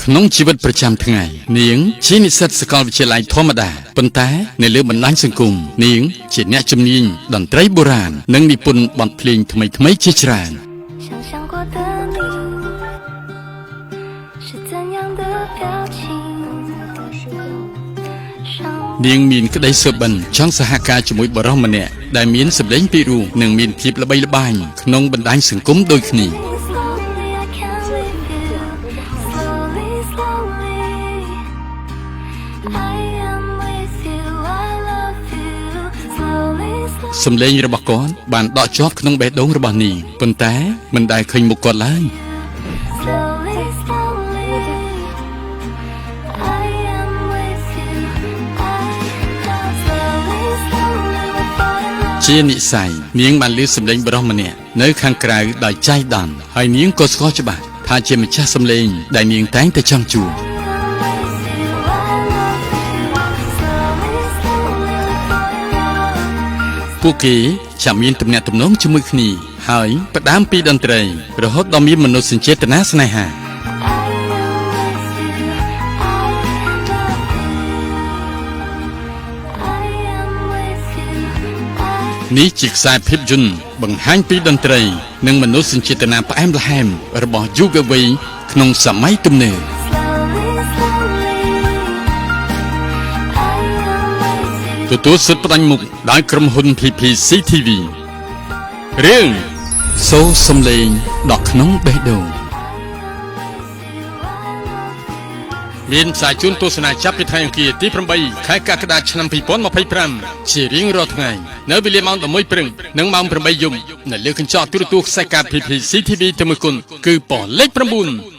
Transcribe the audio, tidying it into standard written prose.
ក្នុងជីវិតប្រចាំថ្ងៃនាងជានិស្សិតសាកលវិទ្យាល័យធម្មតាប៉ុន្តែនៅលើបណ្ដាញសង្គមនាងជាអ្នកជំនាញតន្ត្រីបុរាណនិងនិពន្ធបទភ្លេងថ្មីៗជាច្រើននាងមានក្តីសុបិនចង់សហការជាមួយបរិសម្នាក់ដែលមានសម្លេងពីរោះនិងមានភាពល្បីល្បាញក្នុងបណ្ដាញសង្គមដូចគ្នាសម្លេងរបស់គាត់បានដកជាប់ក្នុងបេះដូងរបស់នាងប៉ុន្តែមិនដែលឃើញមុខគាត់ឡើយជានិស្ស័យនាងបានឮសម្លេងបរិសម្នាក់នៅខាងក្រៅដោយចៃដន្យហើយនាងក៏ស្គាល់ច្បាស់ថាជាម្ចាស់សម្លេងដែលនាងតែងតែចង់ជួបពួកគេចាំមានទំនាក់ទំនងជាមួយគ្នាហើយផ្ដើមពីតន្ត្រីរហូតដល់មានមនោសញ្ចេតនាស្នេហានេះជាខ្សែភាពយន្តបង្ហាញពីតន្ត្រីនិងមនោសញ្ចេតនាផ្អែមល្ហែមរបស់យុវវ័យក្នុងសម័យទំនើបទទួលសិទ្ធិផ្ដាច់មុខដោយក្រុមហ៊ុន PPCTV រឿងសូរសំឡេងដកក្នុងបេះដូងមានផ្សាយជូនទស្សនាចាប់ពីថ្ងៃអង្គារទី8ខែកក្កដាឆ្នាំ2025ជារៀងរាល់ថ្ងៃនៅវេលាម៉ោង11ព្រឹកនិងម៉ោង8យប់នៅលើកញ្ចក់ទូរទស្សន៍ខ្សែកាប PPCTV តែមួយគត់គឺប៉ុស្តិ៍លេខ9